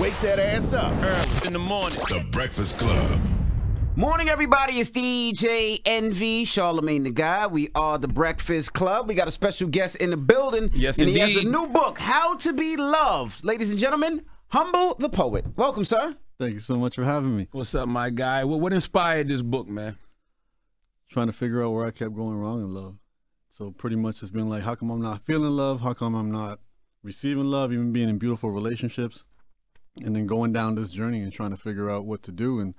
Wake that ass up. Early in the morning. The Breakfast Club. Morning, everybody. It's DJ Envy, Charlamagne the Guy. We are the Breakfast Club. We got a special guest in the building. Yes, and indeed. he has a new book, How to Be Loved. Ladies and gentlemen, Humble the Poet. Welcome, sir. Thank you so much for having me. What's up, my guy? What inspired this book, man? Trying to figure out where I kept going wrong in love. So pretty much it's been like, how come I'm not feeling love? How come I'm not receiving love, even being in beautiful relationships? And then going down this journey and trying to figure out what to do, and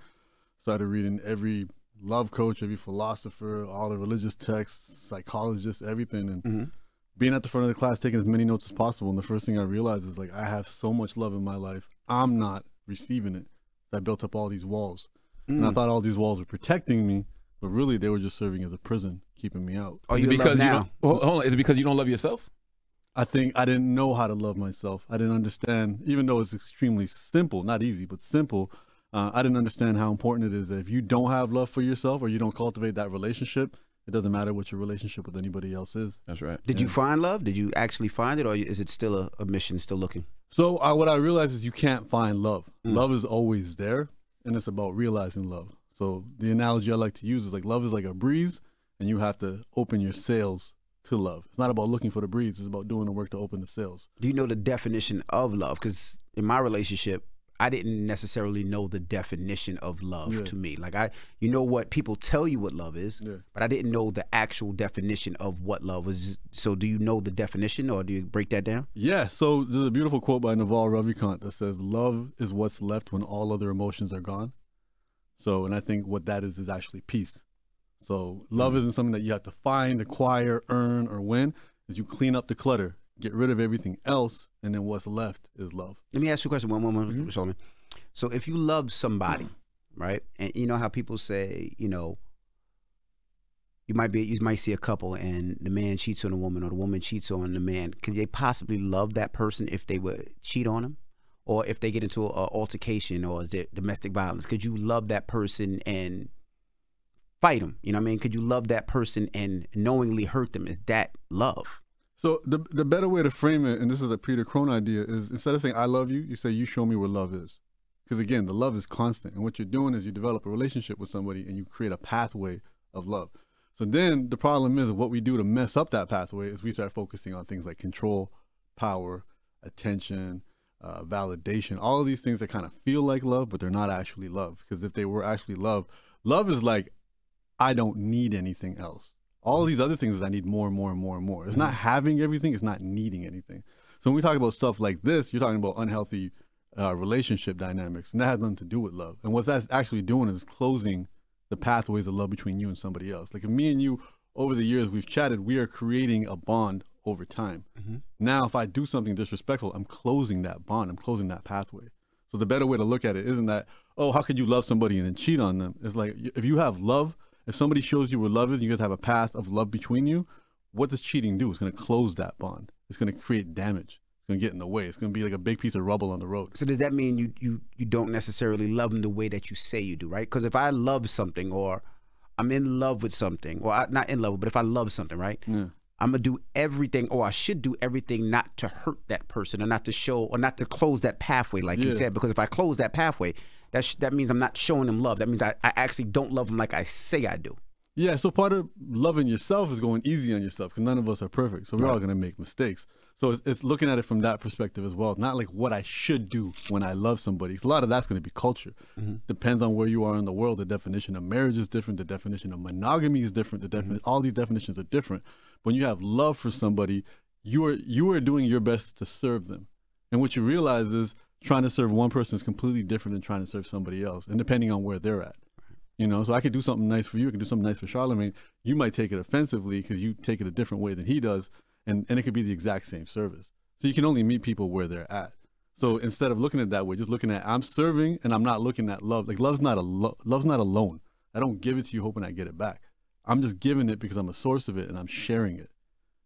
started reading every love coach, every philosopher, all the religious texts, psychologists, everything, and being at the front of the class, taking as many notes as possible. And the first thing I realized is, like, I have so much love in my life. I'm not receiving it. I built up all these walls. And I thought all these walls were protecting me, but really they were just serving as a prison, keeping me out. Oh, Is you it because love you now? don't, hold on, is it because you don't love yourself? I think I didn't know how to love myself. I didn't understand, even though it's extremely simple, not easy, but simple. I didn't understand how important it is that if you don't have love for yourself or you don't cultivate that relationship, it doesn't matter what your relationship with anybody else is. That's right. Did you find love? Did you actually find it, or is it still a mission, still looking? So what I realized is you can't find love. Love is always there, and it's about realizing love. So the analogy I like to use is like love is like a breeze, and you have to open your sails to love. It's not about looking for the breeze. It's about doing the work to open the sails. Do you know the definition of love? Because in my relationship, I didn't necessarily know the definition of love to me. Like, you know what people tell you what love is, but I didn't know the actual definition of what love was. So do you know the definition, or do you break that down? Yeah, so there's a beautiful quote by Naval Ravikant that says, love is what's left when all other emotions are gone. So, and I think what that is actually peace. So love isn't something that you have to find, acquire, earn, or win. Is you clean up the clutter, get rid of everything else, and then what's left is love. Let me ask you a question. One moment, Solomon. So if you love somebody, right, and you know how people say, you know, you might see a couple and the man cheats on a woman or the woman cheats on the man. Could they possibly love that person if they would cheat on him, or if they get into an altercation or is it domestic violence? Could you love that person and fight them? You know what I mean? Could you love that person and knowingly hurt them? Is that love? So the better way to frame it, and this is a Peter Crone idea, is instead of saying I love you, you say you show me where love is. Because again, the love is constant, and what you're doing is you develop a relationship with somebody and you create a pathway of love. So then the problem is what we do to mess up that pathway is we start focusing on things like control, power, attention, validation, all of these things that kind of feel like love, but they're not actually love. Because if they were actually love, love is like, I don't need anything else. All these other things is I need more and more and more and more. It's not having everything, it's not needing anything. So when we talk about stuff like this, you're talking about unhealthy relationship dynamics, and that has nothing to do with love. And what that's actually doing is closing the pathways of love between you and somebody else. Like if me and you, over the years we've chatted, we are creating a bond over time. Now, if I do something disrespectful, I'm closing that bond, I'm closing that pathway. So the better way to look at it isn't that, oh, how could you love somebody and then cheat on them? It's like, if you have love, if somebody shows you where love is, you guys have a path of love between you, what does cheating do? It's going to close that bond. It's going to create damage. It's going to get in the way. It's going to be like a big piece of rubble on the road. So does that mean you don't necessarily love them the way that you say you do, right? Because if I love something, or I'm in love with something, or not in love, but if I love something, right? Yeah. I'm going to do everything, or I should do everything not to hurt that person, or not to show, or not to close that pathway, like you said. Because if I close that pathway, that means I'm not showing them love. That means I actually don't love them like I say I do. Yeah, so part of loving yourself is going easy on yourself, because none of us are perfect. So we're all going to make mistakes. So it's looking at it from that perspective as well. Not like what I should do when I love somebody. A lot of that's going to be culture. Depends on where you are in the world. The definition of marriage is different. The definition of monogamy is different. All these definitions are different. When you have love for somebody, you are doing your best to serve them. And what you realize is trying to serve one person is completely different than trying to serve somebody else, and depending on where they're at. You know, so I could do something nice for you, I could do something nice for Charlamagne. You might take it offensively because you take it a different way than he does, and it could be the exact same service. So you can only meet people where they're at. So instead of looking at it that way, just looking at I'm serving and I'm not looking at love. Like love's not a loan. I don't give it to you hoping I get it back. I'm just giving it because I'm a source of it and I'm sharing it.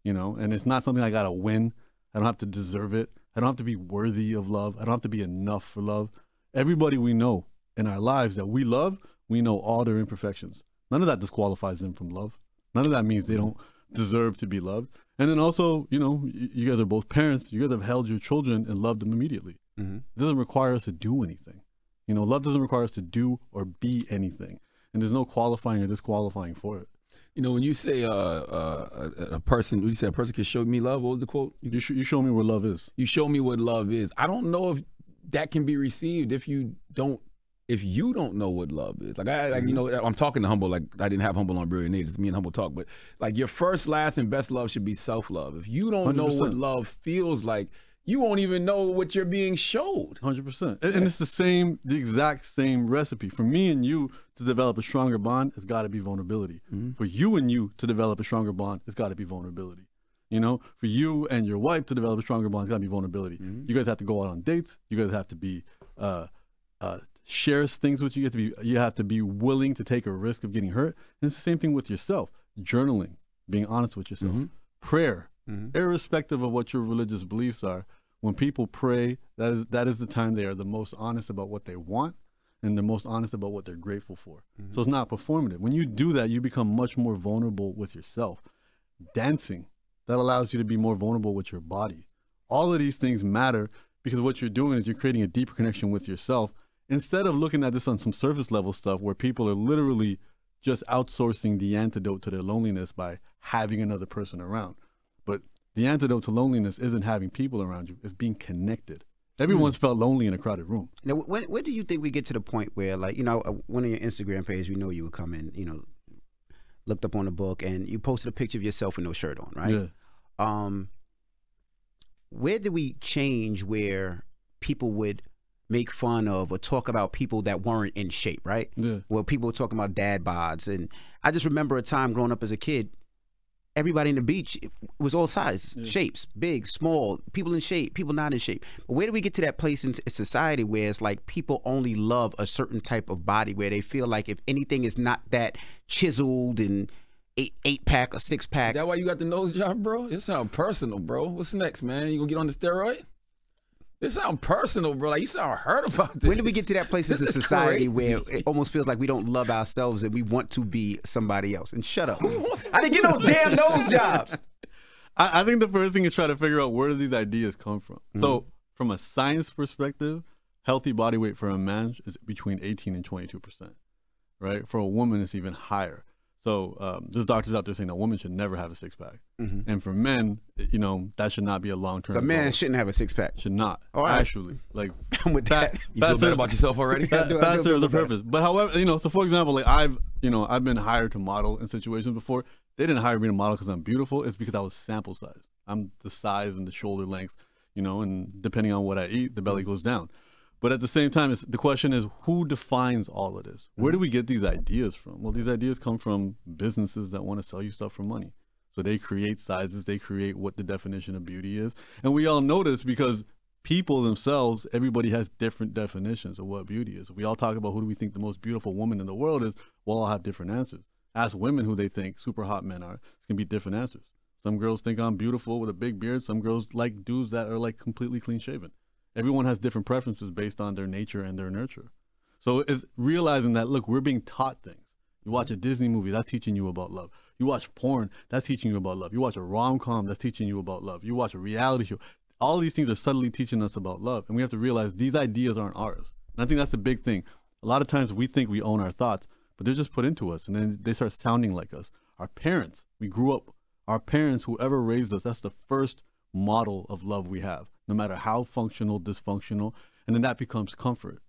You know, and it's not something I gotta win. I don't have to deserve it. I don't have to be worthy of love. I don't have to be enough for love. Everybody we know in our lives that we love, we know all their imperfections. None of that disqualifies them from love. None of that means they don't deserve to be loved. And then also, you know, you guys are both parents. You guys have held your children and loved them immediately. Mm-hmm. It doesn't require us to do anything. You know, love doesn't require us to do or be anything, and there's no qualifying or disqualifying for it. You know, when you say a person, when you say a person can show me love, what was the quote? You show me what love is. You show me what love is. I don't know if that can be received if you don't know what love is. Like you know, I'm talking to Humble like I didn't have Humble on Brilliant Age. It's me and Humble talk, but like your first, last, and best love should be self-love. If you don't 100%. know what love feels like, you won't even know what you're being showed. 100%. And it's the exact same recipe. For me and you to develop a stronger bond, it's got to be vulnerability. For you and you to develop a stronger bond, it's got to be vulnerability. You know, for you and your wife to develop a stronger bond, it's got to be vulnerability. You guys have to go out on dates. You guys have to be shares things with you. You have to be willing to take a risk of getting hurt. And it's the same thing with yourself. Journaling, being honest with yourself, prayer, irrespective of what your religious beliefs are. When people pray, that is the time they are the most honest about what they want and the most honest about what they're grateful for. So it's not performative. When you do that, you become much more vulnerable with yourself. Dancing, that allows you to be more vulnerable with your body. All of these things matter because what you're doing is you're creating a deeper connection with yourself. Instead of looking at this on some surface level stuff where people are literally just outsourcing the antidote to their loneliness by having another person around. But the antidote to loneliness isn't having people around you, it's being connected. Everyone's felt lonely in a crowded room. Now, when do you think we get to the point where, like, you know, one of your Instagram pages, we know you would come in, you know, looked up on the book and you posted a picture of yourself with no shirt on, right? Yeah. Where did we change where people would make fun of or talk about people that weren't in shape, right? Yeah. Well, people were talking about dad bods. And I just remember a time growing up as a kid, everybody in the beach was all sizes, shapes, big, small, people in shape, people not in shape. But where do we get to that place in society where it's like people only love a certain type of body, where they feel like if anything is not that chiseled and eight pack or six pack? Is that why you got the nose job, bro? It sound personal, bro. What's next, man? You gonna get on the steroid? It sound personal, bro. Like you sound hurt about this. When do we get to that place as a society where it almost feels like we don't love ourselves and we want to be somebody else? And shut up. I didn't get no damn nose jobs. I think the first thing is try to figure out where do these ideas come from. So from a science perspective, healthy body weight for a man is between 18 and 22%, right? For a woman, it's even higher. So there's doctors out there saying that women should never have a six-pack. And for men, you know, that should not be a long-term So a man goal. shouldn't have a six-pack? Should not, All right. actually. Like, I'm with that. You feel better about yourself already? That serves a purpose. But however, you know, so for example, like I've been hired to model in situations before. They didn't hire me to model because I'm beautiful. It's because I was sample size. I'm the size and the shoulder length, you know, and depending on what I eat, the belly goes down. But at the same time, the question is, who defines all of this? Where do we get these ideas from? Well, these ideas come from businesses that want to sell you stuff for money. So they create sizes, they create what the definition of beauty is. And we all know this because people themselves, everybody has different definitions of what beauty is. We all talk about who do we think the most beautiful woman in the world is. We'll all have different answers. Ask women who they think super hot men are. It's going to be different answers. Some girls think I'm beautiful with a big beard. Some girls like dudes that are like completely clean shaven. Everyone has different preferences based on their nature and their nurture. So it's realizing that, look, we're being taught things. You watch a Disney movie, that's teaching you about love. You watch porn, that's teaching you about love. You watch a rom-com, that's teaching you about love. You watch a reality show. All these things are subtly teaching us about love. And we have to realize these ideas aren't ours. And I think that's the big thing. A lot of times we think we own our thoughts, but they're just put into us. And then they start sounding like us. Our parents, we grew up, our parents, whoever raised us, that's the first model of love we have, no matter how functional, dysfunctional, and then that becomes comfort.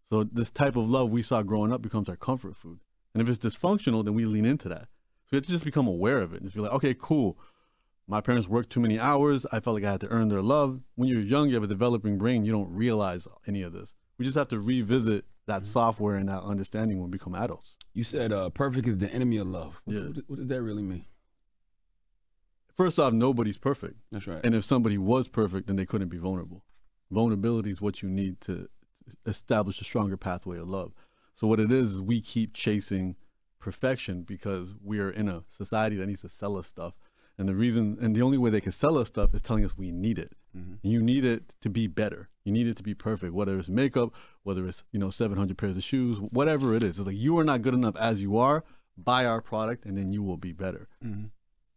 So this type of love we saw growing up becomes our comfort food. And if it's dysfunctional, then we lean into that. So we have to just become aware of it and just be like, okay, cool. My parents worked too many hours. I felt like I had to earn their love. When you're young, you have a developing brain. You don't realize any of this. We just have to revisit that software and that understanding when we become adults. You said perfect is the enemy of love. What does that really mean? First off, nobody's perfect. That's right. And if somebody was perfect, then they couldn't be vulnerable. Vulnerability is what you need to establish a stronger pathway of love. So what it is we keep chasing perfection because we are in a society that needs to sell us stuff. And the reason, and the only way they can sell us stuff is telling us we need it. You need it to be better. You need it to be perfect, whether it's makeup, whether it's, 700 pairs of shoes, whatever it is. It's like, you are not good enough as you are. Buy our product and then you will be better.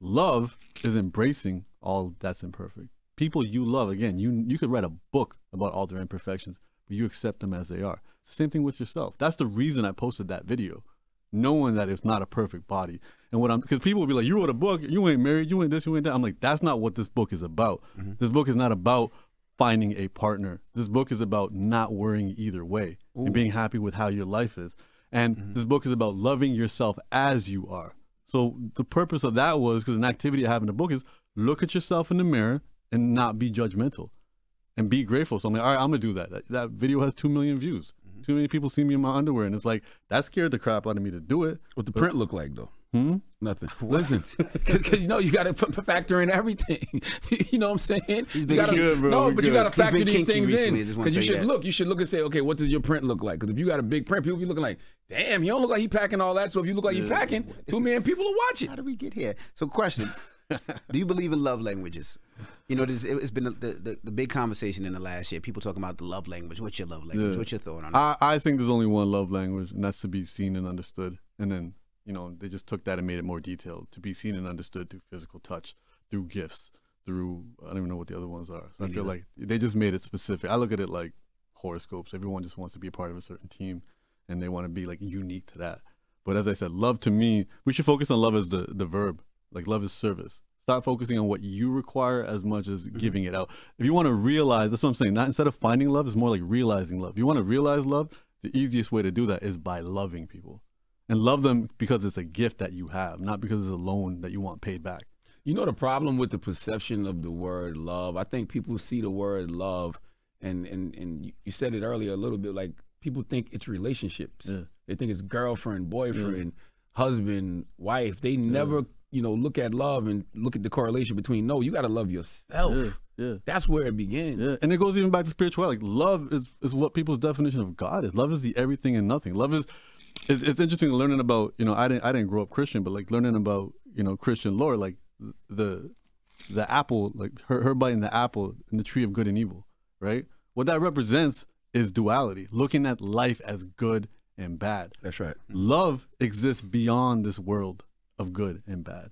Love is embracing all that's imperfect, people you love, again, you could write a book about all their imperfections, but you accept them as they are. It's the same thing with yourself. That's the reason I posted that video, knowing that it's not a perfect body. And because people will be like, you wrote a book, you ain't married, you ain't this, you ain't that. I'm like, that's not what this book is about. This book is not about finding a partner. This book is about not worrying either way and being happy with how your life is. And this book is about loving yourself as you are. So the purpose of that was, because an activity I have in the book is look at yourself in the mirror and not be judgmental and be grateful. So I'm like, all right, I'm gonna do that. That video has 2 million views. Too many people see me in my underwear, and it's like, that scared the crap out of me to do it. What the print look like, though? Nothing. Listen, because you got to factor in everything. You know what I'm saying? He's been good, bro. No, but you got to factor these things recently. in. Because you should look and say, okay, what does your print look like? Because if you got a big print, people be looking like, damn, he don't look like he packing all that. So if you look like you packing, 2 million people will watch it. How did we get here? So question, do you believe in love languages? You know, it's been the big conversation in the last year. People talking about the love language. What's your love language? What's your thought on it? I think there's only one love language, and that's to be seen and understood. And then, you know, they just took that and made it more detailed. To be seen and understood through physical touch, through gifts, through, I don't even know what the other ones are. So I feel like they just made it specific. I look at it like horoscopes. Everyone just wants to be a part of a certain team, and they want to be like unique to that. But as I said, love to me, we should focus on love as the verb. Like, love is service. Stop focusing on what you require as much as giving it out. If you want to realize, that's what I'm saying, not instead of finding love, it's more like realizing love. If you want to realize love, the easiest way to do that is by loving people. And love them because it's a gift that you have, not because it's a loan that you want paid back. You know the problem with the perception of the word love? I think people see the word love, and you said it earlier a little bit, like people think it's relationships. Yeah. They think it's girlfriend, boyfriend, husband, wife. They never, you know, look at love and look at the correlation between, no, you got to love yourself. Yeah. That's where it begins. Yeah, and it goes even back to spirituality. Like, love is what people's definition of God is. Love is the everything and nothing. Love is, it's interesting learning about, you know, I didn't grow up Christian, but like learning about, you know, Christian lore, like the apple, like her biting the apple in the tree of good and evil, right? What that represents is duality, looking at life as good and bad. That's right. Love exists beyond this world of good and bad,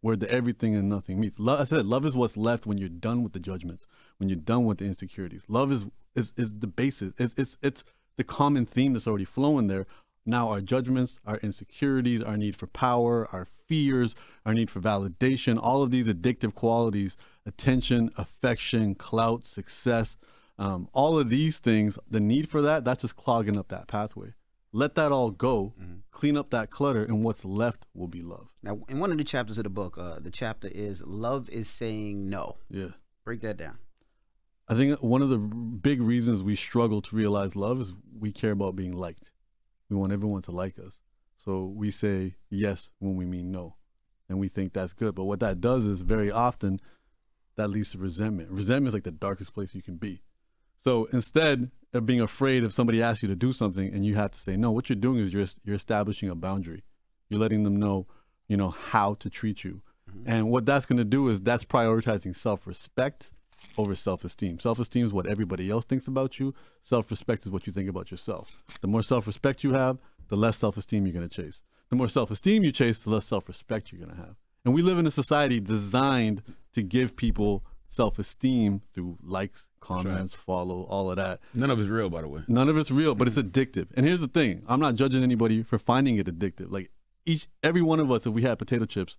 where the everything and nothing meets. Love, I said, love is what's left when you're done with the judgments, when you're done with the insecurities. Love is the basis. It's the common theme that's already flowing there. Now our judgments, our insecurities, our need for power, our fears, our need for validation, all of these addictive qualities, attention, affection, clout, success, all of these things, the need for that's just clogging up that pathway. Let that all go, clean up that clutter, and what's left will be love. Now, in one of the chapters of the book, the chapter is Love is Saying No. Yeah. Break that down. I think one of the big reasons we struggle to realize love is we care about being liked. We want everyone to like us. So we say yes when we mean no, and we think that's good. But what that does is very often that leads to resentment. Resentment is like the darkest place you can be. So instead of being afraid if somebody asks you to do something and you have to say no, what you're doing is you're establishing a boundary. You're letting them know, you know, how to treat you. And what that's going to do is that's prioritizing self-respect over self-esteem. Self-esteem is what everybody else thinks about you. Self-respect is what you think about yourself. The more self-respect you have, the less self-esteem you're going to chase. The more self-esteem you chase, the less self-respect you're going to have. And we live in a society designed to give people self-esteem through likes, comments, follow, all of that. None of it's real, by the way. None of it's real, but it's addictive. And here's the thing. I'm not judging anybody for finding it addictive. Like every one of us, if we had potato chips,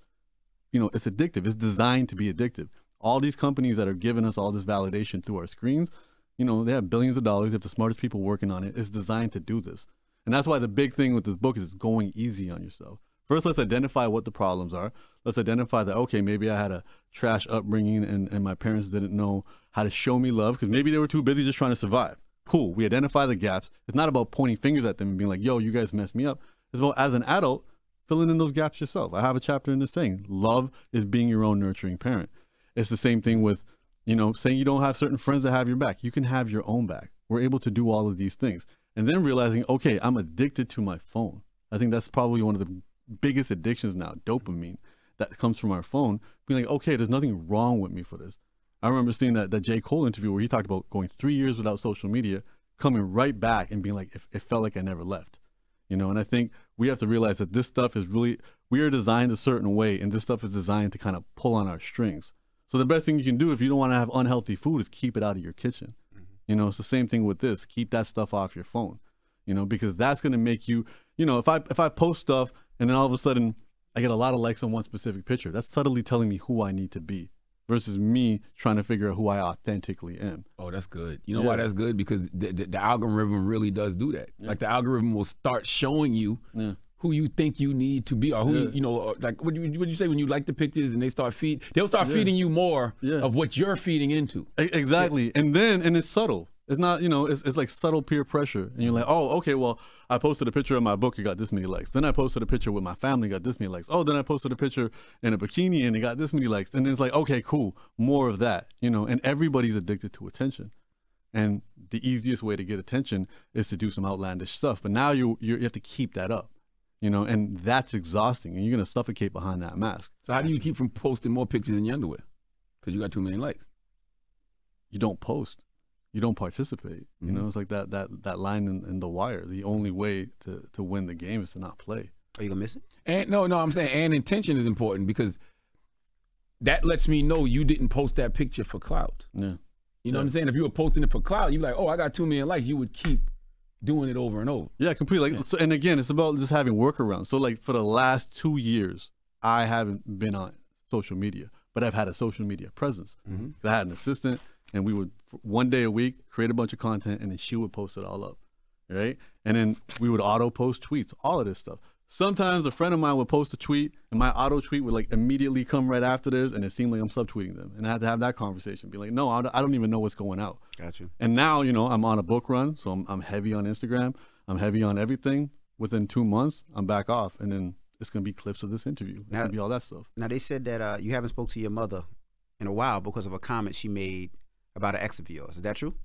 you know, it's addictive. It's designed to be addictive. All these companies that are giving us all this validation through our screens, you know, they have billions of dollars. They have the smartest people working on it. It's designed to do this. And that's why the big thing with this book is going easy on yourself. First, let's identify what the problems are. Let's identify that, okay, maybe I had a trash upbringing and my parents didn't know how to show me love because maybe they were too busy just trying to survive. Cool. We identify the gaps. It's not about pointing fingers at them and being like, yo, you guys messed me up. It's about, as an adult, filling in those gaps yourself. I have a chapter in this saying, love is being your own nurturing parent. It's the same thing with, you know, saying you don't have certain friends that have your back. You can have your own back. We're able to do all of these things. And then realizing, okay, I'm addicted to my phone. I think that's probably one of the biggest addictions now, dopamine, that comes from our phone. Being like, okay, there's nothing wrong with me for this. I remember seeing that J. Cole interview where he talked about going 3 years without social media, coming right back and being like, it felt like I never left. You know, and I think we have to realize that this stuff is really, we are designed a certain way, and this stuff is designed to kind of pull on our strings. So the best thing you can do if you don't want to have unhealthy food is keep it out of your kitchen. You know, it's the same thing with this. Keep that stuff off your phone, you know, because that's going to make you, you know, if I post stuff and then all of a sudden I get a lot of likes on one specific picture, that's subtly telling me who I need to be versus me trying to figure out who I authentically am. Oh, that's good. You know why that's good? Because the algorithm really does do that. Like the algorithm will start showing you who you think you need to be, or who you know, like what you say when you like the pictures and they start they'll start feeding you more of what you're feeding into. Exactly, and it's subtle. It's not, you know, it's like subtle peer pressure, and you're like, oh, okay, well, I posted a picture of my book, it got this many likes. Then I posted a picture with my family, got this many likes. Oh, then I posted a picture in a bikini, and it got this many likes. And then it's like, okay, cool, more of that, you know. And everybody's addicted to attention, and the easiest way to get attention is to do some outlandish stuff. But now you have to keep that up. You know, and that's exhausting, and you're gonna suffocate behind that mask. So how do you keep from posting more pictures in your underwear? Because you got too many likes. You don't post, you don't participate. You know, it's like that line in The Wire. The only way to win the game is to not play. Are you gonna miss it? And no, I'm saying, and intention is important because that lets me know you didn't post that picture for clout. Yeah, you know what I'm saying. If you were posting it for clout, you're like, oh, I got 2 million likes. You would keep doing it over and over. Yeah, completely. Like, so, and again, it's about just having workarounds. So like for the last 2 years, I haven't been on social media, but I've had a social media presence. I had an assistant, and we would one day a week create a bunch of content, and then she would post it all up, right? And then we would auto post tweets, all of this stuff. Sometimes a friend of mine would post a tweet, and my auto tweet would like immediately come right after theirs, and it seemed like I'm subtweeting them. And I had to have that conversation, be like, no, I don't even know what's going out. Got you. And now, you know, I'm on a book run, so I'm heavy on Instagram. I'm heavy on everything. Within 2 months, I'm back off, and then it's gonna be clips of this interview. It's gonna be all that stuff. Now they said that you haven't spoke to your mother in a while because of a comment she made about an ex of yours. Is that true?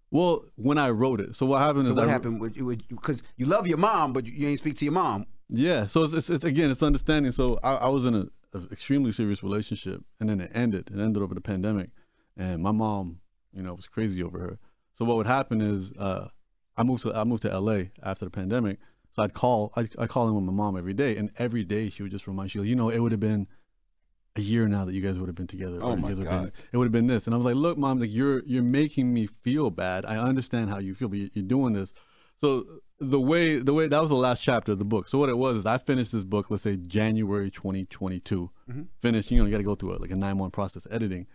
Well, when I wrote it, so what happened is what happened because you love your mom, but you ain't speak to your mom. Yeah, so it's again, it's understanding. So I was in an extremely serious relationship, and then it ended. It ended over the pandemic, and my mom, you know, was crazy over her. So what would happen is I moved to LA after the pandemic. So I call in with my mom every day, and every day she would just remind me, you know, it would have been a year now that you guys would have been together. Oh my God. It would have been this. And I was like, look, Mom, like you're making me feel bad. I understand how you feel, but you're doing this. So the way that was the last chapter of the book. So what it was is I finished this book, let's say January 2022. Finished, you know, you got to go through a 9-month process editing.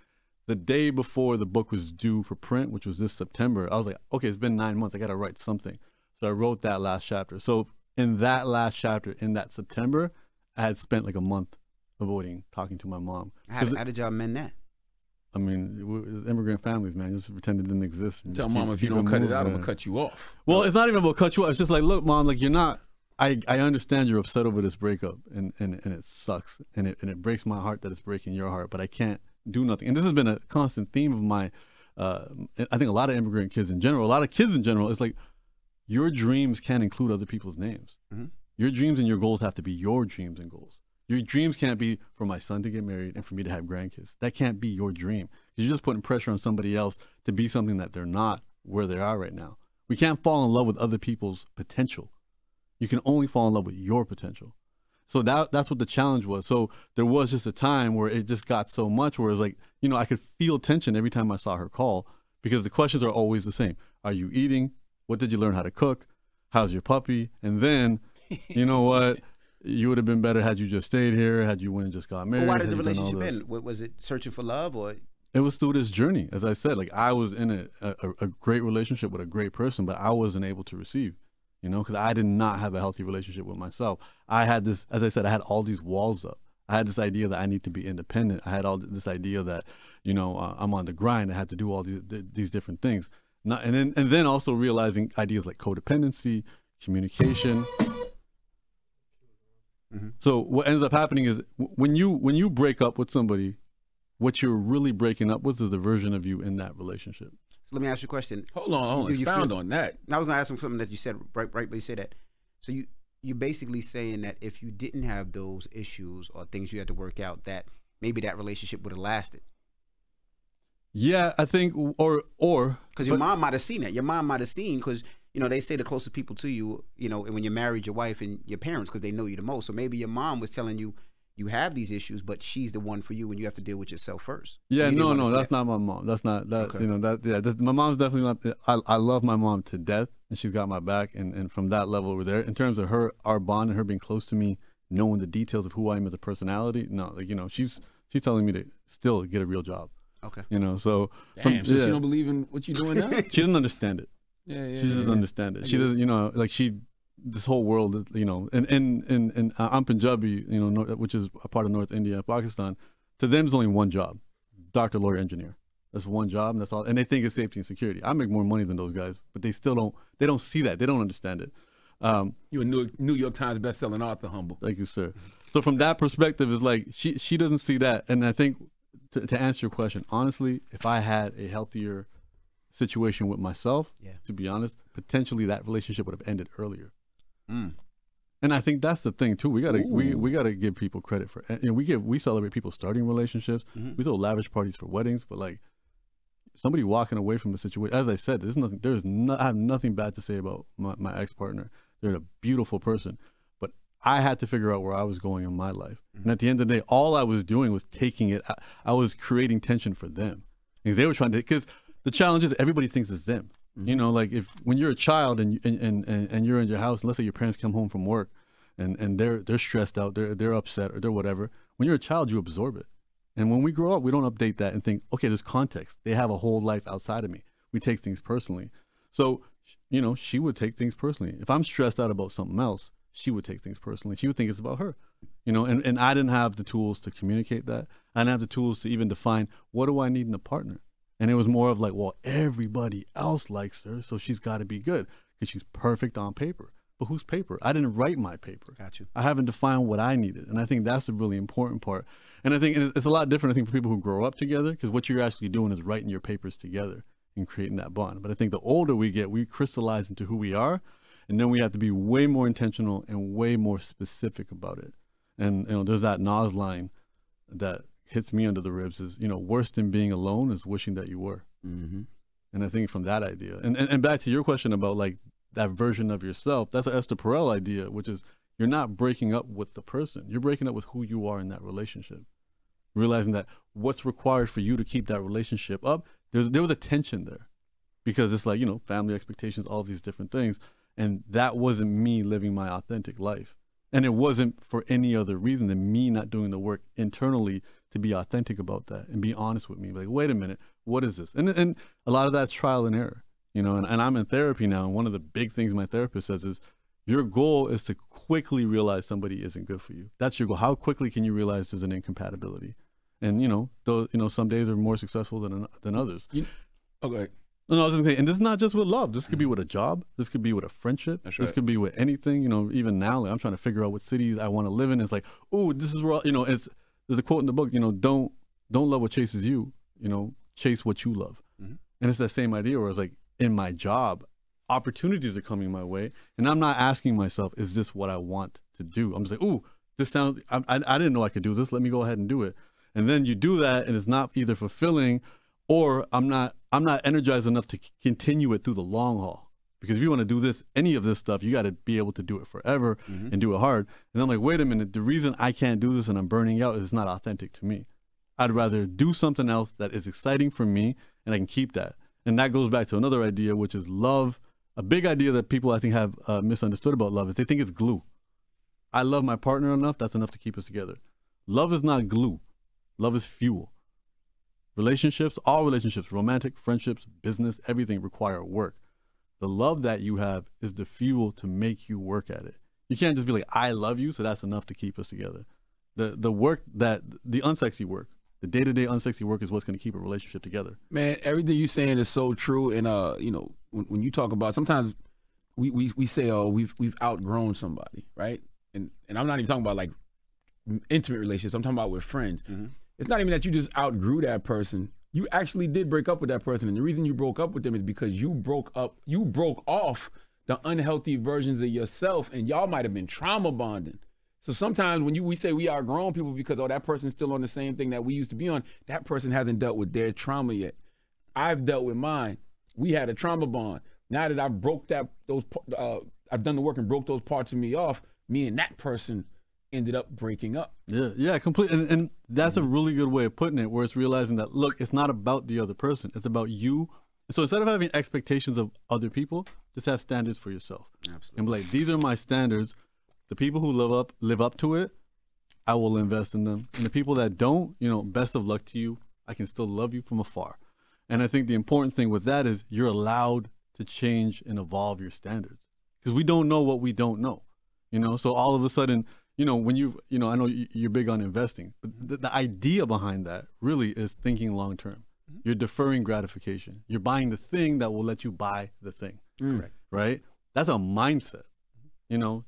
The day before the book was due for print, which was this September, I was like, okay, it's been 9 months. I got to write something. So I wrote that last chapter. So in that last chapter, in that September, I had spent like a month avoiding talking to my mom. How did y'all mend that? I mean, immigrant families, man, just pretend it didn't exist. And tell mom if you don't cut it out, I'm gonna cut you off. Well, it's not even about cut you off. It's just like, look, Mom, like you're not. I understand you're upset over this breakup, and it sucks, and it breaks my heart that it's breaking your heart, but I can't do nothing. And this has been a constant theme of my. I think a lot of immigrant kids in general, a lot of kids in general, it's like your dreams can't include other people's names. Your dreams and your goals have to be your dreams and goals. Your dreams can't be for my son to get married and for me to have grandkids. That can't be your dream. You're just putting pressure on somebody else to be something that they're not where they are right now. We can't fall in love with other people's potential. You can only fall in love with your potential. So that's what the challenge was. So there was just a time where it just got so much where it was like, you know, I could feel tension every time I saw her call because the questions are always the same. Are you eating? What did you learn how to cook? How's your puppy? And then, you know what? You would have been better had you just stayed here, had you went and just got married. Well, why did the relationship end? Was it searching for love or? It was through this journey. As I said, like I was in a great relationship with a great person, but I wasn't able to receive, you know, because I did not have a healthy relationship with myself. I had this, as I said, I had all these walls up. I had this idea that I need to be independent. I had all this idea that, you know, I'm on the grind. I had to do all these different things. And then also realizing ideas like codependency, communication. So what ends up happening is when you break up with somebody, what you're really breaking up with is the version of you in that relationship. So let me ask you a question. Hold on, expound on that. I was going to ask him something that you said right, but you said that. So you're basically saying that if you didn't have those issues or things you had to work out, that maybe that relationship would have lasted. Yeah, I think, or because your mom might have seen that. Your mom might have seen, because you know they say the closest people to you, you know, when you're married, your wife and your parents, because they know you the most. So maybe your mom was telling you, you have these issues, but she's the one for you, and you have to deal with yourself first. Yeah, You didn't no, wanna say that's that. not my mom. That's not that. Okay. You know that. Yeah, my mom's definitely not. I love my mom to death, and she's got my back. And from that level over there, in terms of our bond and her being close to me, knowing the details of who I am as a personality, no, like, you know, she's telling me to still get a real job. Okay. You know, so Damn, so she don't believe in what you're doing now? she doesn't understand it. Yeah. She doesn't understand it. She doesn't, you know, like this whole world, you know, and I'm Punjabi, you know, which is a part of North India, Pakistan. To them, there's only one job: doctor, lawyer, engineer. That's one job, and that's all. And they think it's safety and security. I make more money than those guys, but they still don't. They don't see that. They don't understand it. You're a New York Times best-selling author, humble. Thank you, sir. So from that perspective, it's like she doesn't see that. And I think to answer your question, honestly, if I had a healthier situation with myself, to be honest, potentially that relationship would have ended earlier. And I think that's the thing too. We gotta give people credit for. You know, we celebrate people starting relationships. We throw lavish parties for weddings, but like somebody walking away from a situation. As I said, I have nothing bad to say about my ex-partner. They're a beautiful person, but I had to figure out where I was going in my life. And at the end of the day, all I was doing was taking it. I was creating tension for them because they were trying to. Because the challenge is everybody thinks it's them. You know, like when you're a child and you're in your house, and let's say your parents come home from work and they're stressed out, they're upset or they're whatever. When you're a child, you absorb it. And when we grow up, we don't update that and think, okay, there's context. They have a whole life outside of me. We take things personally. So, you know, she would take things personally. If I'm stressed out about something else, she would take things personally. She would think it's about her, you know, and I didn't have the tools to communicate that. I didn't have the tools to even define, what do I need in a partner? And it was more of like, well, everybody else likes her, so she's got to be good because she's perfect on paper. But whose paper? I didn't write my paper. Got you. I haven't defined what I needed. And I think that's a really important part. And I think it's a lot different, I think, for people who grow up together, because what you're actually doing is writing your papers together and creating that bond. But I think the older we get, we crystallize into who we are, and then we have to be way more intentional and way more specific about it. And, you know, there's that Nas line that hits me under the ribs is, you know, worse than being alone is wishing that you were. And I think from that idea, and back to your question about like that version of yourself, that's an Esther Perel idea, which is you're not breaking up with the person, you're breaking up with who you are in that relationship. Realizing that what's required for you to keep that relationship up, there was a tension there, because it's like, you know, family expectations, all of these different things, and that wasn't me living my authentic life. And it wasn't for any other reason than me not doing the work internally to be authentic about that and be honest with me. Like, wait a minute, what is this? And a lot of that's trial and error, you know, and I'm in therapy now. And one of the big things my therapist says is your goal is to quickly realize somebody isn't good for you. That's your goal. How quickly can you realize there's an incompatibility? And, you know, some days are more successful than others. Okay. No, I was just saying, and this is not just with love. This could be with a job. This could be with a friendship. That's This right. could be with anything. You know, even now, like, I'm trying to figure out what cities I want to live in. It's like, oh, this is where, you know, there's a quote in the book, you know, don't love what chases you, you know, chase what you love. And it's that same idea where it's like, in my job, opportunities are coming my way, and I'm not asking myself, is this what I want to do? I'm just like, ooh, this sounds, I didn't know I could do this. Let me go ahead and do it. And then you do that, and it's not either fulfilling, or I'm not energized enough to continue it through the long haul. Because if you want to do this, any of this stuff, you got to be able to do it forever and do it hard. And I'm like, wait a minute, the reason I can't do this and I'm burning out is it's not authentic to me. I'd rather do something else that is exciting for me, and I can keep that. And that goes back to another idea, which is love. A big idea that people, I think, have misunderstood about love is they think it's glue. I love my partner enough, that's enough to keep us together. Love is not glue. Love is fuel. Relationships, all relationships, romantic, friendships, business, everything require work. The love that you have is the fuel to make you work at it. You can't just be like, I love you, so that's enough to keep us together. The work, the unsexy work, the day-to-day unsexy work is what's going to keep a relationship together. Man, everything you're saying is so true. And you know, when you talk about, sometimes we say, oh, we've outgrown somebody, right? And I'm not even talking about like intimate relationships. I'm talking about with friends. It's not even that you just outgrew that person. You actually did break up with that person, and the reason you broke up with them is because you broke off the unhealthy versions of yourself, and y'all might have been trauma bonding. So sometimes when we say we outgrown people because, oh, that person's still on the same thing that we used to be on, that person hasn't dealt with their trauma yet. I've dealt with mine. We had a trauma bond. Now that I've broke I've done the work and broke those parts of me off, me and that person ended up breaking up. Yeah, completely. And that's a really good way of putting it, where it's realizing that, look, it's not about the other person. It's about you. So instead of having expectations of other people, just have standards for yourself. Absolutely. And be like, these are my standards. The people who live up to it, I will invest in them. And the people that don't, best of luck to you. I can still love you from afar. And I think the important thing with that is you're allowed to change and evolve your standards, because we don't know what we don't know. So all of a sudden, when I know you're big on investing, but the idea behind that really is thinking long term. You're deferring gratification. You're buying the thing that will let you buy the thing. Correct. Right? That's a mindset.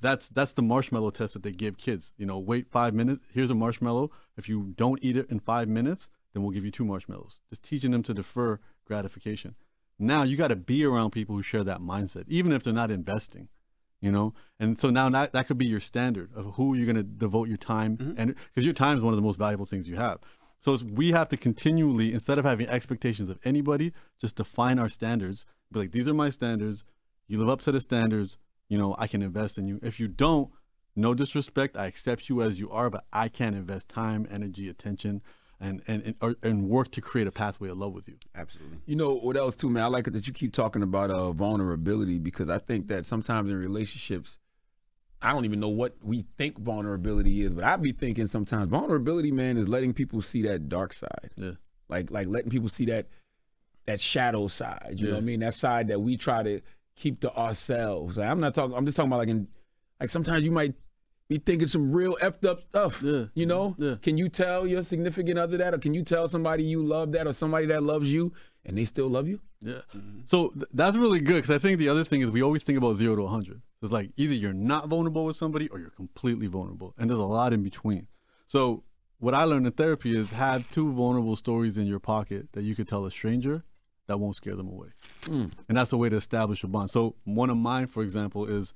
That's the marshmallow test that they give kids. Wait 5 minutes. Here's a marshmallow. If you don't eat it in 5 minutes, then we'll give you 2 marshmallows. Just teaching them to defer gratification. Now you got to be around people who share that mindset, even if they're not investing. And so now that could be your standard of who you're going to devote your time, and because your time is one of the most valuable things you have. So we have to continually, instead of having expectations of anybody, just define our standards. Be like, these are my standards. You live up to the standards. I can invest in you. If you don't, no disrespect, I accept you as you are, but I can't invest time, energy, attention, and work to create a pathway of love with you. Absolutely. You know what else too, man? I like it that you keep talking about vulnerability, because I think that sometimes in relationships, I don't even know what we think vulnerability is, but I be thinking sometimes vulnerability, man, is letting people see that dark side. Yeah. Like letting people see that shadow side. You know what I mean? That side that we try to keep to ourselves. Like, I'm just talking about like sometimes you might be thinking some real effed up stuff. Yeah. Yeah. Can you tell your significant other that, or can you tell somebody you love that, or somebody that loves you and they still love you? Yeah. So that's really good, because I think the other thing is we always think about 0 to 100. It's like either you're not vulnerable with somebody or you're completely vulnerable, and there's a lot in between. So what I learned in therapy is have 2 vulnerable stories in your pocket that you could tell a stranger that won't scare them away. And that's a way to establish a bond. So one of mine, for example, is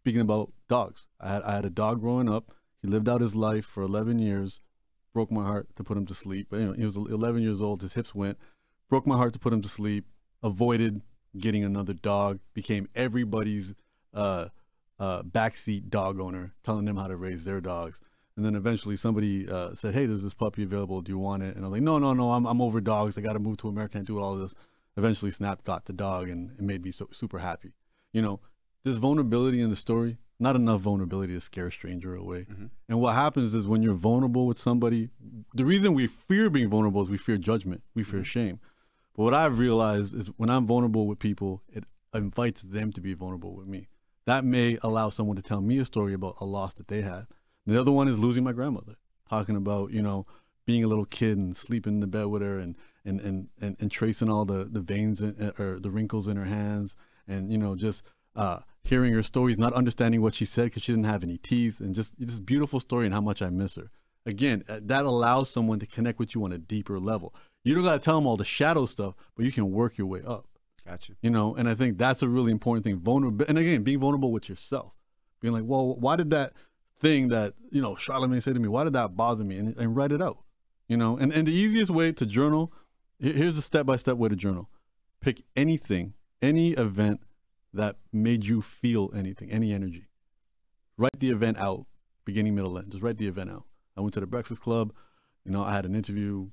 speaking about dogs. I had a dog growing up. He lived out his life for 11 years. Broke my heart to put him to sleep. But he was 11 years old. His hips went. Broke my heart to put him to sleep. Avoided getting another dog. Became everybody's backseat dog owner, telling them how to raise their dogs. And then eventually somebody said, hey, there's this puppy available. Do you want it? And I was like, no, I'm over dogs. I got to move to America and do all of this. Eventually Snap got the dog, and it made me super happy. There's vulnerability in the story, not enough vulnerability to scare a stranger away. And what happens is when you're vulnerable with somebody, the reason we fear being vulnerable is we fear judgment. We fear shame. But what I've realized is when I'm vulnerable with people, it invites them to be vulnerable with me. That may allow someone to tell me a story about a loss that they had. The other one is losing my grandmother, talking about, being a little kid and sleeping in the bed with her and tracing all the veins or the wrinkles in her hands, and, just hearing her stories, not understanding what she said because she didn't have any teeth, and just this beautiful story and how much I miss her. Again, that allows someone to connect with you on a deeper level. You don't got to tell them all the shadow stuff, but you can work your way up. Gotcha. And I think that's a really important thing. Vulnerable, and again, being vulnerable with yourself. Being like, well, why did that thing that, Charlamagne said to me, why did that bother me? And write it out. And the easiest way to journal, here's a step-by-step way to journal. Pick anything, any event that made you feel anything, any energy. Write the event out, beginning, middle, end. Just write the event out. I went to the Breakfast Club, I had an interview,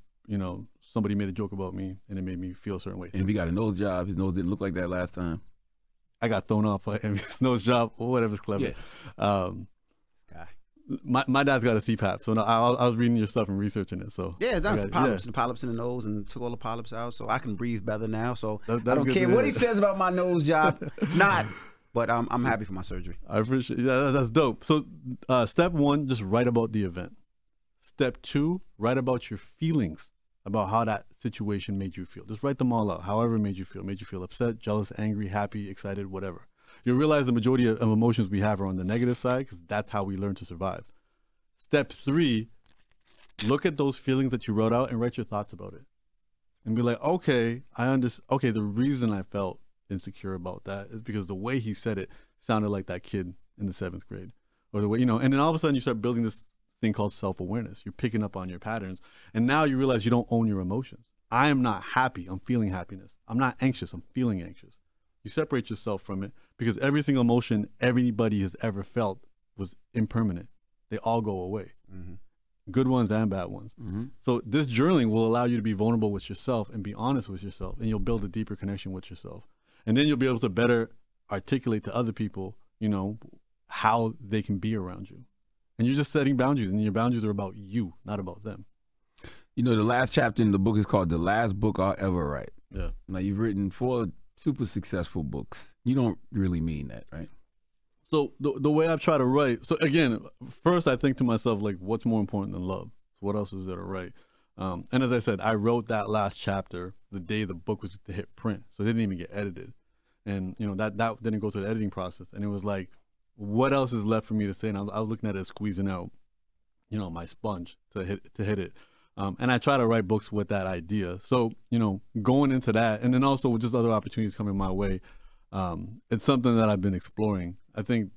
somebody made a joke about me and it made me feel a certain way. And if he got a nose job, his nose didn't look like that last time. I got thrown off his nose job or whatever's clever. Guy. My dad's got a CPAP, so I was reading your stuff and researching it. So yeah, that's polyps in the nose, and took all the polyps out, so I can breathe better now. So I don't care what he says about my nose job. It's not, but I'm happy for my surgery. I appreciate it. Yeah, that's dope. So step 1, just write about the event. Step 2, write about your feelings about how that situation made you feel. Just write them all out, however it made you feel. Made you feel upset, jealous, angry, happy, excited, whatever. You'll realize the majority of emotions we have are on the negative side, because that's how we learn to survive. Step 3, look at those feelings that you wrote out and write your thoughts about it. And be like, okay, I understand. Okay, the reason I felt insecure about that is because the way he said it sounded like that kid in the 7th grade. Or the way, and then all of a sudden you start building this thing called self-awareness. You're picking up on your patterns. And now you realize you don't own your emotions. I am not happy. I'm feeling happiness. I'm not anxious. I'm feeling anxious. You separate yourself from it, because every single emotion everybody has ever felt was impermanent. they all go away. Mm-hmm. Good ones and bad ones. Mm-hmm. So this journaling will allow you to be vulnerable with yourself and be honest with yourself, and you'll build a deeper connection with yourself. And then you'll be able to better articulate to other people, you know, how they can be around you. And you're just setting boundaries, and your boundaries are about you, not about them. You know, the last chapter in the book is called The Last Book I'll Ever Write. Yeah. Now, you've written 4 super successful books. You don't really mean that, right? So the way I try to write, so again, first I think to myself, like, what's more important than love? So what else is there to write? And as I said, I wrote that last chapter the day the book was to hit print. So it didn't even get edited. And, you know, that didn't go through the editing process. And it was like, what else is left for me to say? And I was looking at it, squeezing out, you know, my sponge to hit it. And I try to write books with that idea. So, you know, going into that, and then also with just other opportunities coming my way, it's something that I've been exploring. I think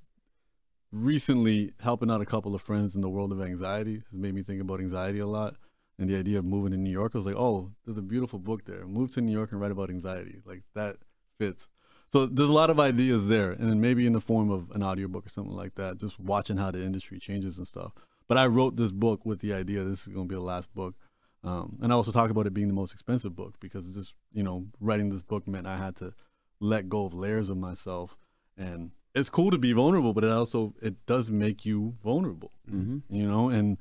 recently helping out a couple of friends in the world of anxiety has made me think about anxiety a lot. And the idea of moving to New York, I was like, oh, there's a beautiful book there. Move to New York and write about anxiety. Like, that fits. So there's a lot of ideas there, and then maybe in the form of an audiobook or something like that, just watching how the industry changes and stuff. But I wrote this book with the idea this is going to be the last book. And I also talk about it being the most expensive book, because just, you know, writing this book meant I had to let go of layers of myself. And it's cool to be vulnerable, but it does make you vulnerable, you know? And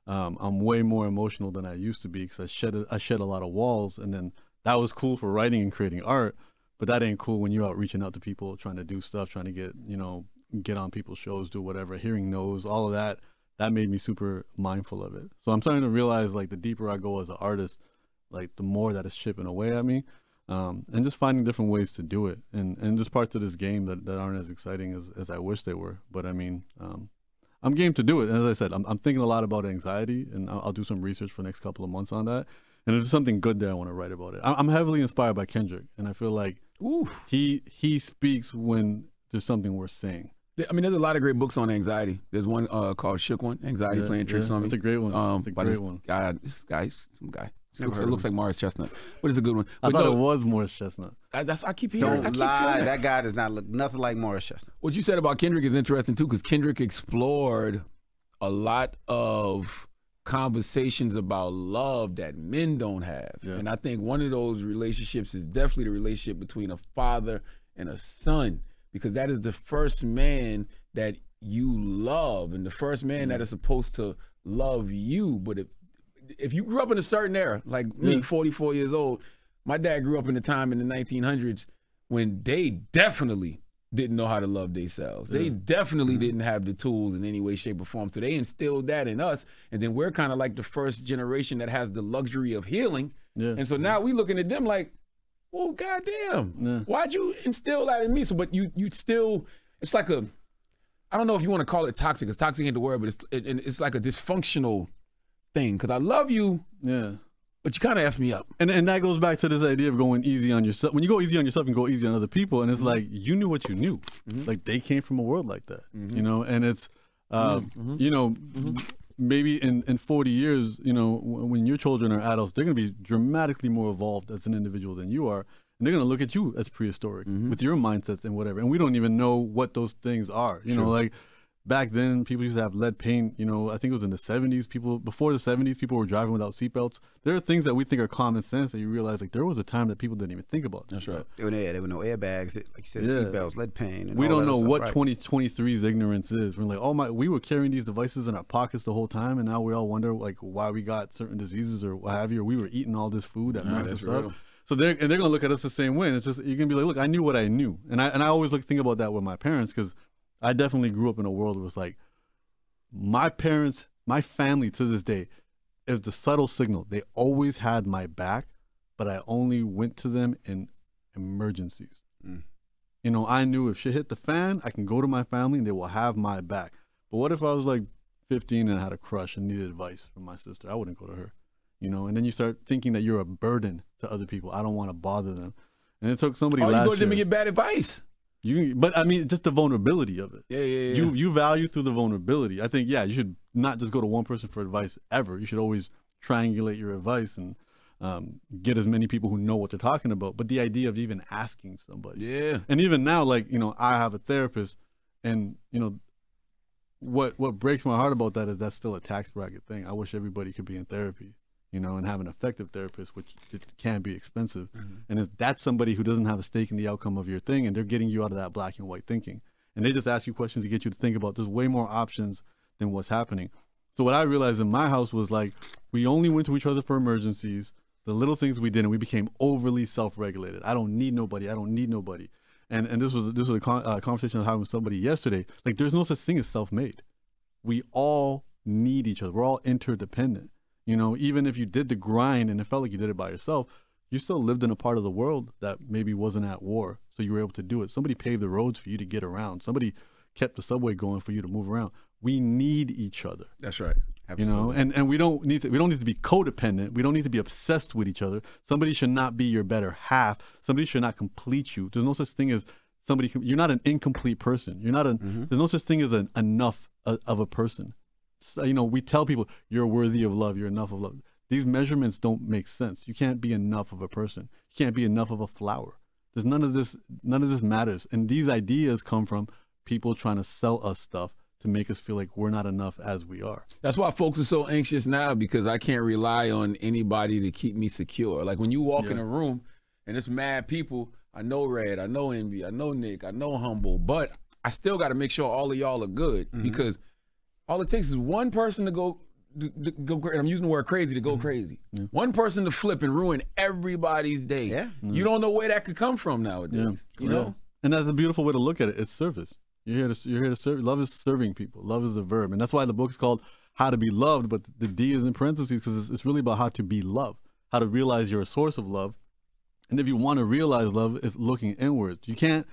I'm way more emotional than I used to be, because I shed a lot of walls, and then that was cool for writing and creating art. But that ain't cool when you're out reaching out to people, trying to do stuff, trying to get on people's shows, do whatever, hearing no's, all of that. That made me super mindful of it. So I'm starting to realize, like, the deeper I go as an artist, like, the more that it's chipping away at me, and just finding different ways to do it. And just parts of this game that aren't as exciting as I wish they were. But I mean, I'm game to do it. And as I said, I'm thinking a lot about anxiety, and I'll do some research for the next couple of months on that. And there's something good there I want to write about it. I'm heavily inspired by Kendrick, and I feel like he speaks when there's something worth saying. I mean, there's a lot of great books on anxiety. There's one called Shook One, Anxiety Playing Tricks on Me. That's a great one. That's a great one. This guy's some guy. It looks like Morris Chestnut, but it's a good one. I thought it was Morris Chestnut. I keep hearing. Don't lie. That guy does not look nothing like Morris Chestnut. What you said about Kendrick is interesting too, because Kendrick explored a lot of conversations about love that men don't have. Yeah. And I think one of those relationships is definitely the relationship between a father and a son, because that is the first man that you love and the first man that is supposed to love you. But if you grew up in a certain era, like me, 44 years old, my dad grew up in a time in the 1900s when they definitely didn't know how to love themselves. They definitely didn't have the tools in any way, shape, or form. So they instilled that in us. And then we're kind of like the first generation that has the luxury of healing. Yeah. And so now we looking at them like, well, goddamn, why'd you instill that in me? So, but you still, it's like a, I don't know if you want to call it toxic, because toxic ain't the word, but it's like a dysfunctional thing. Because I love you, but you kind of F me up. And that goes back to this idea of going easy on yourself. When you go easy on yourself, you go easy on other people. And it's like, you knew what you knew. Like, they came from a world like that, you know? And it's, you know, maybe in 40 years, you know, when your children are adults, they're going to be dramatically more evolved as an individual than you are. And they're going to look at you as prehistoric with your mindsets and whatever. And we don't even know what those things are. You know, like, back then, people used to have lead paint. You know, I think it was in the 70s. Before the 70s, people were driving without seatbelts. There are things that we think are common sense that you realize, like, there was a time that people didn't even think about. That's right. There were no airbags, like you said, seatbelts, lead paint. And we don't know what 2023's ignorance is. We're like, we were carrying these devices in our pockets the whole time, and now we all wonder, like, why we got certain diseases or what have you, or we were eating all this food that messes stuff. Real. So they're gonna look at us the same way. And it's just, you're gonna be like, look, I knew what I knew, and I always think about that with my parents, because I definitely grew up in a world where it was like, my parents, my family to this day, is the subtle signal. They always had my back, but I only went to them in emergencies. You know, I knew if shit hit the fan, I can go to my family and they will have my back. But what if I was like 15 and I had a crush and needed advice from my sister? I wouldn't go to her, you know? And then you start thinking that you're a burden to other people. I don't want to bother them. And it took somebody last year. You go to them and get bad advice. But I mean, just the vulnerability of it. Yeah. You value through the vulnerability. I think, you should not just go to one person for advice ever. You should always triangulate your advice and get as many people who know what they're talking about. But the idea of even asking somebody. Yeah. And even now, like, you know, I have a therapist, and, you know, what breaks my heart about that is that's still a tax bracket thing. I wish everybody could be in therapy, you know, and have an effective therapist, which it can be expensive. And if that's somebody who doesn't have a stake in the outcome of your thing, and they're getting you out of that black and white thinking, and they just ask you questions to get you to think about, there's way more options than what's happening. So what I realized in my house was like, we only went to each other for emergencies. The little things we did, and we became overly self-regulated. I don't need nobody. I don't need nobody. And this was a conversation I was having with somebody yesterday. Like, there's no such thing as self-made. We all need each other. We're all interdependent. You know, even if you did the grind and it felt like you did it by yourself, you still lived in a part of the world that maybe wasn't at war, so you were able to do it. Somebody paved the roads for you to get around. Somebody kept the subway going for you to move around. We need each other. That's right. Absolutely. You know, and we don't need to be codependent. We don't need to be obsessed with each other. Somebody should not be your better half. Somebody should not complete you. There's no such thing as somebody. You're not an incomplete person. You're not a. There's no such thing as an enough of a person. So, you know, we tell people you're worthy of love. You're enough of love. These measurements don't make sense. You can't be enough of a person. You can't be enough of a flower. There's none of this. None of this matters. And these ideas come from people trying to sell us stuff to make us feel like we're not enough as we are. That's why folks are so anxious now, because I can't rely on anybody to keep me secure. Like when you walk in a room and it's mad people, I know Red, I know Envy, I know Nick, I know Humble, but I still got to make sure all of y'all are good, because all it takes is one person to go and I'm using the word crazy, to go crazy. One person to flip and ruin everybody's day. You don't know where that could come from nowadays. You know? And that's a beautiful way to look at it. It's service. You're here to serve. Love is serving people. Love is a verb. And that's why the book's called How to Be Loved, but the D is in parentheses, because it's really about how to be loved, how to realize you're a source of love. And if you want to realize love, it's looking inwards. You can't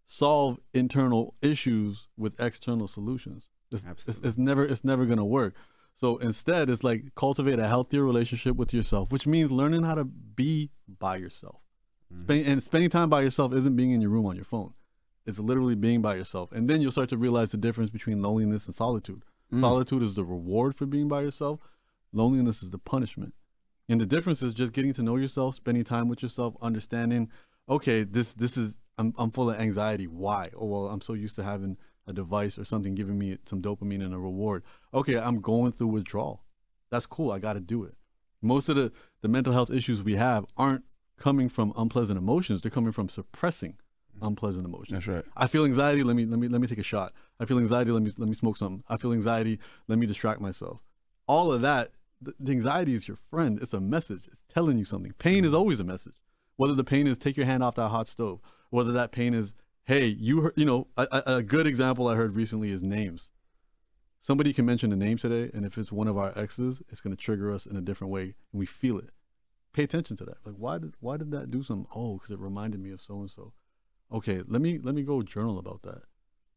solve internal issues with external solutions. It's never going to work. So instead, it's like cultivate a healthier relationship with yourself, which means learning how to be by yourself. And spending time by yourself isn't being in your room on your phone. It's literally being by yourself. And then you'll start to realize the difference between loneliness and solitude. Solitude is the reward for being by yourself. Loneliness is the punishment. And the difference is just getting to know yourself, spending time with yourself, understanding, okay, this is, I'm full of anxiety. Why? Oh, well, I'm so used to having a device or something giving me some dopamine and a reward. Okay, I'm going through withdrawal. That's cool. I got to do it. Most of the mental health issues we have aren't coming from unpleasant emotions. They're coming from suppressing unpleasant emotions. That's right. I feel anxiety. Let me take a shot. I feel anxiety. Let me smoke something. I feel anxiety. Let me distract myself. All of that. The anxiety is your friend. It's a message. It's telling you something. Pain is always a message. Whether the pain is take your hand off that hot stove, whether that pain is, hey, you heard, you know, a good example I heard recently is names. Somebody can mention a name today, and if it's one of our exes, it's going to trigger us in a different way, and we feel it. Pay attention to that. Like, why did that do something? Oh, because it reminded me of so and so. Okay, let me go journal about that.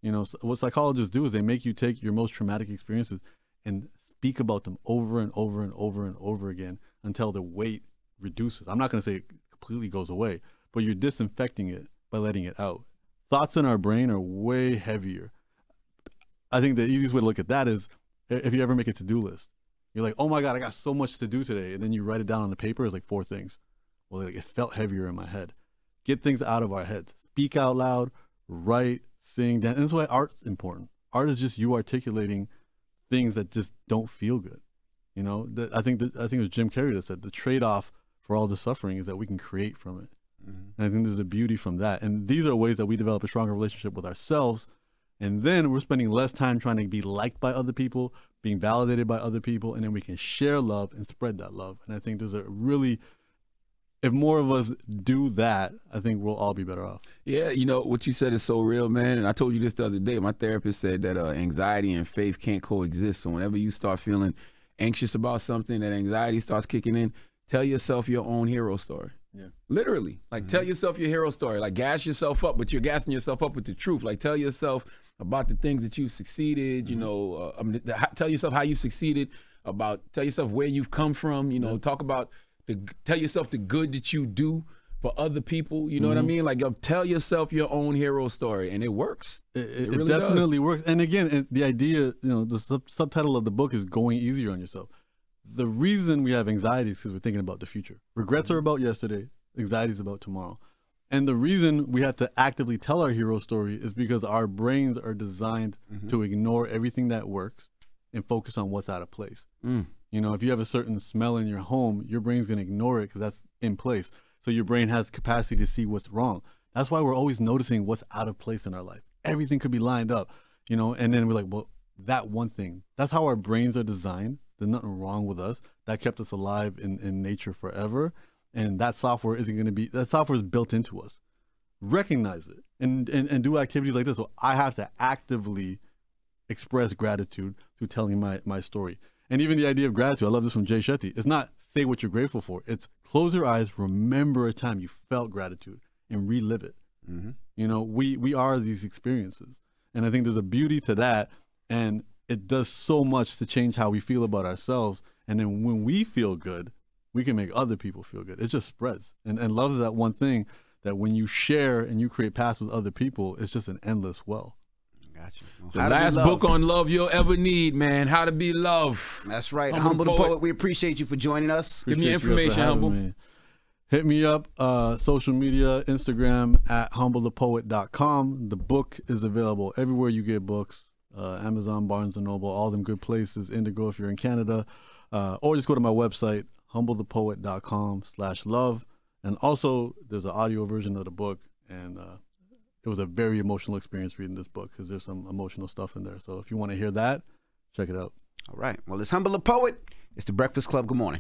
You know, so what psychologists do is they make you take your most traumatic experiences and speak about them over and over and over and over again until the weight reduces. I'm not going to say it completely goes away, but you're disinfecting it by letting it out. Thoughts in our brain are way heavier. I think the easiest way to look at that is if you ever make a to-do list. You're like, oh my God, I got so much to do today. And then you write it down on the paper. It's like 4 things. Well, like, it felt heavier in my head. Get things out of our heads. Speak out loud, write, sing, dance. And that's why art's important. Art is just you articulating things that just don't feel good. You know, I think it was Jim Carrey that said the trade-off for all the suffering is that we can create from it. And I think there's a beauty from that. And these are ways that we develop a stronger relationship with ourselves. And then we're spending less time trying to be liked by other people, being validated by other people, and then we can share love and spread that love. And I think there's a really, if more of us do that, I think we'll all be better off. Yeah, you know, what you said is so real, man. And I told you this the other day. My therapist said that anxiety and faith can't coexist. So whenever you start feeling anxious about something, that anxiety starts kicking in, tell yourself your own hero story. Yeah. Literally. Like, tell yourself your hero story. Like, gas yourself up, but you're gassing yourself up with the truth. Like, tell yourself about the things that you succeeded, you know, tell yourself how you succeeded, tell yourself where you've come from, you know, tell yourself the good that you do for other people, you know what I mean? Like, tell yourself your own hero story, and it works. It really definitely works. And again, the idea, you know, the subtitle of the book is Going Easier on Yourself. The reason we have anxiety is because we're thinking about the future. Regrets are about yesterday. Anxiety is about tomorrow. And the reason we have to actively tell our hero story is because our brains are designed to ignore everything that works and focus on what's out of place. You know, if you have a certain smell in your home, your brain's going to ignore it because that's in place. So your brain has capacity to see what's wrong. That's why we're always noticing what's out of place in our life. Everything could be lined up, you know, and then we're like, well, that one thing. That's how our brains are designed. There's nothing wrong with us. That kept us alive in nature forever. And that software isn't going to be, that software is built into us. Recognize it and do activities like this. So I have to actively express gratitude through telling my story. And even the idea of gratitude, I love this from Jay Shetty. It's not say what you're grateful for. It's close your eyes, remember a time you felt gratitude and relive it. You know, we are these experiences. And I think there's a beauty to that. And it does so much to change how we feel about ourselves. And then when we feel good, we can make other people feel good. It just spreads. And love is that one thing that when you share and you create paths with other people, it's just an endless well. Gotcha. Well, The last book on love you'll ever need, man. How to Be Love. That's right. Humble the Poet. We appreciate you for joining us. Give me information, Humble. Me. Hit me up, social media, Instagram at humblethepoet.com. The book is available everywhere you get books. Amazon, Barnes & Noble, all them good places. Indigo if you're in Canada. Or just go to my website, humblethepoet.com/love. And also, there's an audio version of the book. And it was a very emotional experience reading this book because there's some emotional stuff in there. So if you want to hear that, check it out. All right. Well, it's Humble the Poet. It's the Breakfast Club. Good morning.